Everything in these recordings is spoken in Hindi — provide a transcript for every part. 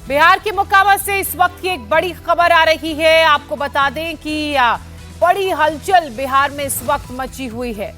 बिहार के मोकामा से इस वक्त की एक बड़ी खबर आ रही है। आपको बता दें कि बड़ी हलचल बिहार में इस वक्त मची हुई है।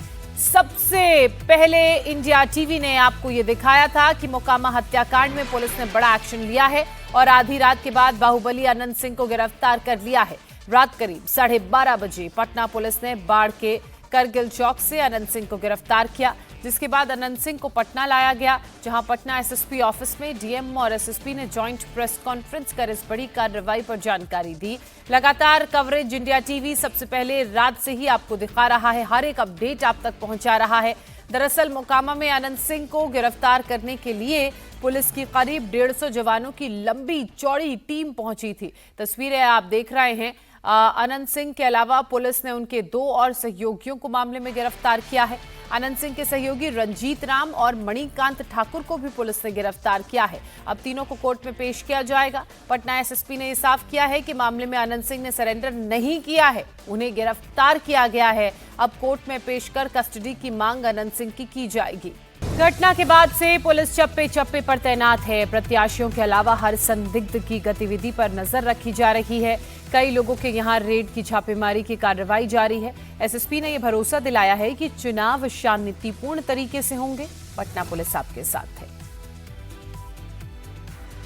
सबसे पहले इंडिया टीवी ने आपको ये दिखाया था कि मोकामा हत्याकांड में पुलिस ने बड़ा एक्शन लिया है और आधी रात के बाद बाहुबली अनंत सिंह को गिरफ्तार कर लिया है। रात करीब 12:30 बजे पटना पुलिस ने बाढ़ के करगिल चौक से अनंत सिंह को गिरफ्तार किया, जिसके बाद अनंत सिंह को पटना लाया गया, जहां पटना एसएसपी ऑफिस में डीएम और एसएसपी ने जॉइंट प्रेस कॉन्फ्रेंस कर इस बड़ी कार्रवाई पर जानकारी दी। लगातार कवरेज इंडिया टीवी सबसे पहले रात से ही आपको दिखा रहा है, हर एक अपडेट आप तक पहुंचा रहा है। दरअसल मोकामा में अनंत सिंह को गिरफ्तार करने के लिए पुलिस की करीब 150 जवानों की लंबी चौड़ी टीम पहुंची थी। तस्वीरें आप देख रहे हैं। अनंत सिंह के अलावा पुलिस ने उनके 2 और सहयोगियों को मामले में गिरफ्तार किया है। अनंत सिंह के सहयोगी रंजीत राम और मणिकांत ठाकुर को भी पुलिस ने गिरफ्तार किया है। अब तीनों को कोर्ट में पेश किया जाएगा। पटना एसएसपी ने यह साफ किया है कि मामले में अनंत सिंह ने सरेंडर नहीं किया है, उन्हें गिरफ्तार किया गया है। अब कोर्ट में पेश कर कस्टडी की मांग अनंत सिंह की जाएगी। घटना के बाद से पुलिस चप्पे चप्पे पर तैनात है। प्रत्याशियों के अलावा हर संदिग्ध की गतिविधि पर नजर रखी जा रही है। कई लोगों के यहां रेड की छापेमारी की कार्रवाई जारी है। एसएसपी ने यह भरोसा दिलाया है कि चुनाव शांतिपूर्ण तरीके से होंगे। पटना पुलिस आपके साथ है।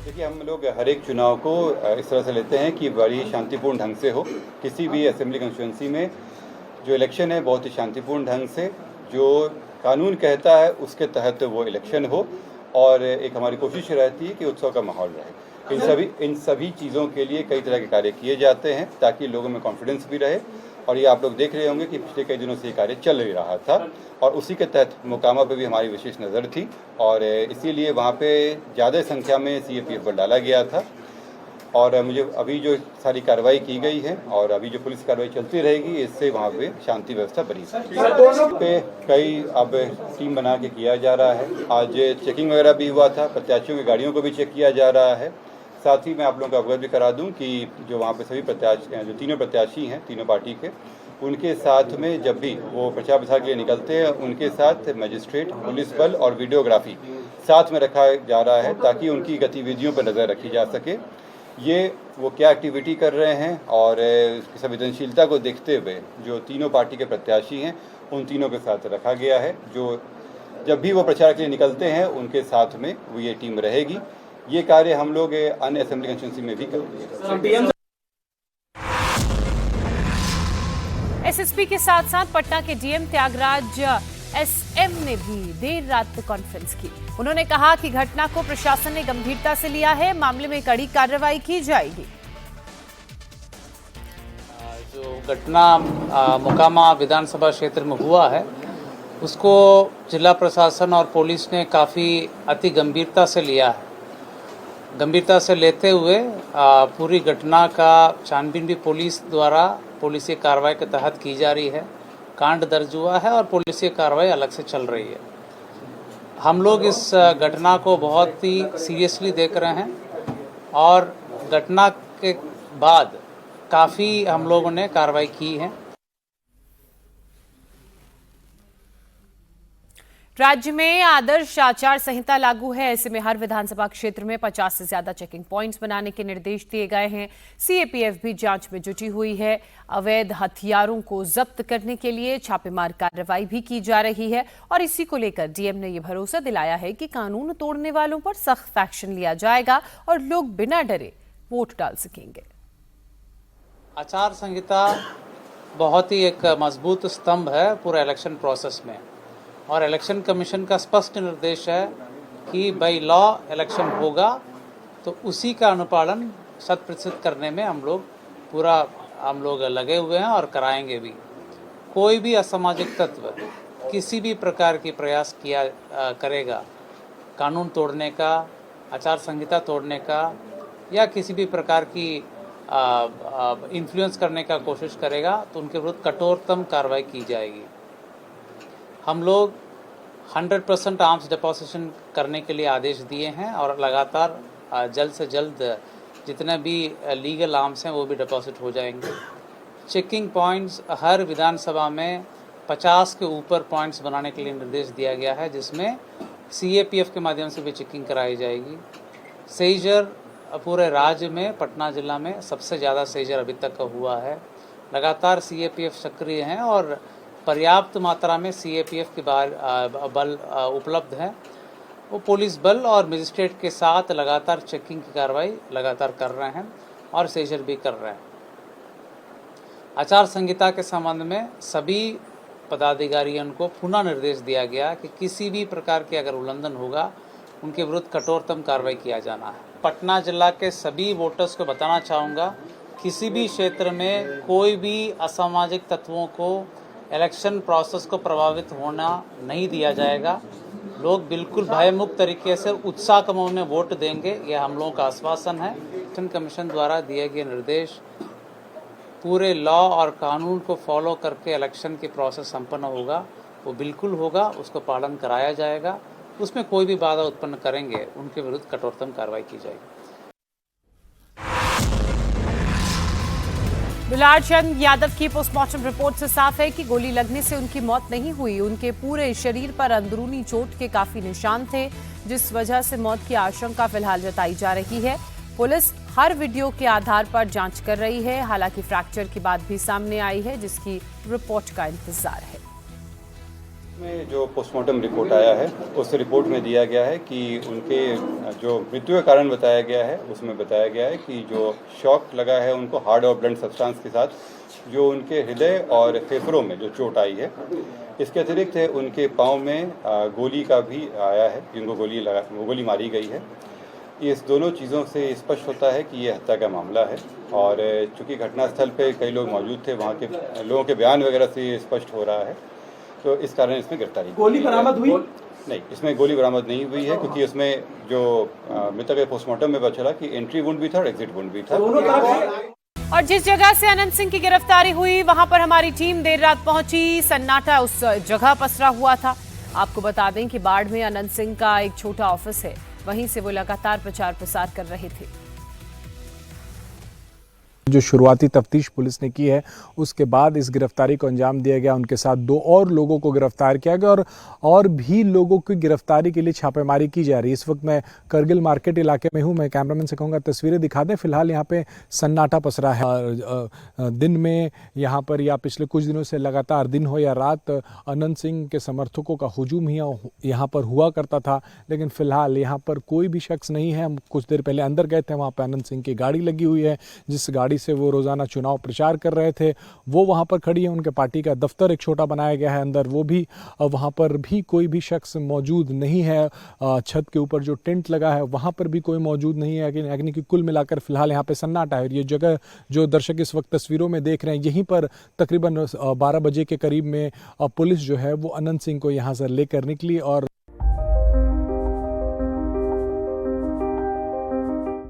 देखिए, हम लोग हर एक चुनाव को इस तरह से लेते हैं कि बड़ी शांतिपूर्ण ढंग से हो। किसी भी असेंबली कंस्टिट्यूंसी में जो इलेक्शन है बहुत ही शांतिपूर्ण ढंग से, जो कानून कहता है उसके तहत वो इलेक्शन हो, और एक हमारी कोशिश रहती है कि उत्सव का माहौल रहे। इन सभी चीज़ों के लिए कई तरह के कार्य किए जाते हैं ताकि लोगों में कॉन्फिडेंस भी रहे। और ये आप लोग देख रहे होंगे कि पिछले कई दिनों से ये कार्य चल ही रहा था, और उसी के तहत मोकामा पे भी हमारी विशेष नज़र थी, और इसीलिए वहाँ पे ज़्यादा संख्या में सीएपीएफ बल डाला गया था। और मुझे अभी जो सारी कार्रवाई की गई है और अभी जो पुलिस कार्रवाई चलती रहेगी, इससे वहाँ पे शांति व्यवस्था बनी पे कई अब टीम बना के किया जा रहा है। आज चेकिंग वगैरह भी हुआ था, प्रत्याशियों की गाड़ियों को भी चेक किया जा रहा है। साथ ही मैं आप लोगों को अवगत भी करा दूं कि जो वहाँ पे सभी प्रत्याशी, जो तीनों प्रत्याशी हैं तीनों पार्टी के, उनके साथ में जब भी वो प्रचार प्रसार के लिए निकलते हैं, उनके साथ मजिस्ट्रेट, पुलिस बल और वीडियोग्राफी साथ में रखा जा रहा है ताकि उनकी गतिविधियों पर नज़र रखी जा सके। ये वो क्या एक्टिविटी कर रहे हैं और उसकी संवेदनशीलता को देखते हुए जो तीनों पार्टी के प्रत्याशी हैं उन तीनों के साथ रखा गया है। जो जब भी वो प्रचार के लिए निकलते हैं उनके साथ में वो ये टीम रहेगी। ये कार्य हम लोग अन्य असेंबली कंस्टिट्यूंसी में भी करेंगे। एसएसपी के साथ साथ पटना के डीएम त्यागराज एसएम ने भी देर रात कॉन्फ्रेंस की। उन्होंने कहा कि घटना को प्रशासन ने गंभीरता से लिया है, मामले में कड़ी कार्रवाई की जाएगी। जो घटना मोकामा विधानसभा क्षेत्र में हुआ है उसको जिला प्रशासन और पुलिस ने काफ़ी अति गंभीरता से लिया है। गंभीरता से लेते हुए पूरी घटना का छानबीन भी पुलिस द्वारा पुलिसी कार्रवाई के तहत की जा रही है। कांड दर्ज हुआ है और पुलिसी कार्रवाई अलग से चल रही है। हम लोग इस घटना को बहुत ही सीरियसली देख रहे हैं और घटना के बाद काफ़ी हम लोगों ने कार्रवाई की है। राज्य में आदर्श आचार संहिता लागू है, ऐसे में हर विधानसभा क्षेत्र में 50 से ज्यादा चेकिंग पॉइंट्स बनाने के निर्देश दिए गए हैं। सीएपीएफ भी जांच में जुटी हुई है। अवैध हथियारों को जब्त करने के लिए छापेमार कार्रवाई भी की जा रही है और इसी को लेकर डीएम ने यह भरोसा दिलाया है कि कानून तोड़ने वालों पर सख्त एक्शन लिया जाएगा और लोग बिना डरे वोट डाल सकेंगे। आचार संहिता बहुत ही एक मजबूत स्तंभ है पूरे इलेक्शन प्रोसेस में, और इलेक्शन कमीशन का स्पष्ट निर्देश है कि बाई लॉ इलेक्शन होगा तो उसी का अनुपालन 100% करने में हम लोग लगे हुए हैं और कराएंगे भी। कोई भी असामाजिक तत्व किसी भी प्रकार की प्रयास करेगा कानून तोड़ने का, आचार संहिता तोड़ने का, या किसी भी प्रकार की इन्फ्लुएंस करने का कोशिश करेगा तो उनके विरुद्ध कठोरतम कार्रवाई की जाएगी। हम लोग 100% आर्म्स डिपोजिशन करने के लिए आदेश दिए हैं और लगातार जल्द से जल्द जितने भी लीगल आर्म्स हैं वो भी डिपॉजिट हो जाएंगे। चेकिंग पॉइंट्स हर विधानसभा में 50 के ऊपर पॉइंट्स बनाने के लिए निर्देश दिया गया है, जिसमें सीएपीएफ के माध्यम से भी चेकिंग कराई जाएगी। सेजर पूरे राज्य में पटना जिला में सबसे ज़्यादा सीजर अभी तक का हुआ है। लगातार सीएपीएफ सक्रिय हैं और पर्याप्त मात्रा में सीएपीएफ के बल उपलब्ध है। वो पुलिस बल और मजिस्ट्रेट के साथ लगातार चेकिंग की कार्रवाई लगातार कर रहे हैं और सीजर भी कर रहे हैं। आचार संहिता के संबंध में सभी पदाधिकारियों को पुनः निर्देश दिया गया कि किसी भी प्रकार के अगर उल्लंघन होगा उनके विरुद्ध कठोरतम कार्रवाई किया जाना है। पटना जिला के सभी वोटर्स को बताना चाहूँगा, किसी भी क्षेत्र में कोई भी असामाजिक तत्वों को इलेक्शन प्रोसेस को प्रभावित होना नहीं दिया जाएगा। लोग बिल्कुल भयमुक्त तरीके से उत्साह के माहौल में वोट देंगे, यह हम लोगों का आश्वासन है। इलेक्शन कमीशन द्वारा दिए गए निर्देश पूरे लॉ और कानून को फॉलो करके इलेक्शन की प्रोसेस संपन्न होगा, वो बिल्कुल होगा, उसको पालन कराया जाएगा। उसमें कोई भी बाधा उत्पन्न करेंगे उनके विरुद्ध कठोरतम कार्रवाई की जाएगी। दुलार चंद यादव की पोस्टमार्टम रिपोर्ट से साफ है कि गोली लगने से उनकी मौत नहीं हुई। उनके पूरे शरीर पर अंदरूनी चोट के काफी निशान थे, जिस वजह से मौत की आशंका फिलहाल जताई जा रही है। पुलिस हर वीडियो के आधार पर जांच कर रही है। हालांकि फ्रैक्चर की बात भी सामने आई है, जिसकी रिपोर्ट का इंतजार है। में जो पोस्टमार्टम रिपोर्ट आया है उस रिपोर्ट में दिया गया है कि उनके जो मृत्यु का कारण बताया गया है उसमें बताया गया है कि जो शॉक लगा है उनको हार्ड और ब्लंट सब्सटेंस के साथ, जो उनके हृदय और फेफड़ों में जो चोट आई है। इसके अतिरिक्त उनके पाँव में गोली का भी आया है, जिनको गोली मारी गई है। इस दोनों चीज़ों से स्पष्ट होता है कि ये हत्या का मामला है। और चूँकि घटनास्थल पे कई लोग मौजूद थे, वहाँ के लोगों के बयान वगैरह से ये स्पष्ट हो रहा है, तो इस कारण इसमें गिरफ्तारी। गोली बरामद हुई? नहीं, इसमें गोली बरामद नहीं हुई है, क्योंकि इसमें जो मृतक के पोस्टमार्टम में पता चला कि एंट्री वुंड भी था और एग्जिट वुंड भी था। और जिस जगह से अनंत सिंह की गिरफ्तारी हुई वहां पर हमारी टीम देर रात पहुंची। सन्नाटा उस जगह पसरा हुआ था। आपको बता दें कि बाढ़ में अनंत सिंह का एक छोटा ऑफिस है, वहीं से वो लगातार प्रचार प्रसार कर रहे थे। जो शुरुआती तफ्तीश पुलिस ने की है उसके बाद इस गिरफ्तारी को अंजाम दिया गया। उनके साथ 2 और लोगों को गिरफ्तार किया गया और भी लोगों की गिरफ्तारी के लिए छापेमारी की जा रही है। इस वक्त मैं करगिल मार्केट इलाके में हूं। मैं कैमरामैन से कहूंगा तस्वीरें दिखा दें। फिलहाल यहां पे सन्नाटा पसरा है। दिन में यहां पर या पिछले कुछ दिनों से लगातार दिन हो या रात अनंत सिंह के समर्थकों का हुजूम ही यहाँ पर हुआ करता था, लेकिन फिलहाल यहाँ पर कोई भी शख्स नहीं है। हम कुछ देर पहले अंदर गए थे, वहाँ पर अनंत सिंह की गाड़ी लगी हुई है, जिस गाड़ी से वो रोजाना चुनाव प्रचार कर रहे थे वो वहां पर खड़ी है। उनके पार्टी का दफ्तर एक छोटा बनाया गया है अंदर, वो भी वहां पर भी कोई भी शख्स मौजूद नहीं है। छत के ऊपर जो टेंट लगा है वहां पर भी कोई मौजूद नहीं है। यानी कि कुल मिलाकर फिलहाल यहाँ पे सन्नाटा है। और ये जगह जो दर्शक इस वक्त तस्वीरों में देख रहे हैं, यहीं पर तकरीबन 12 बजे के करीब में पुलिस जो है वो अनंत सिंह को यहाँ से लेकर निकली और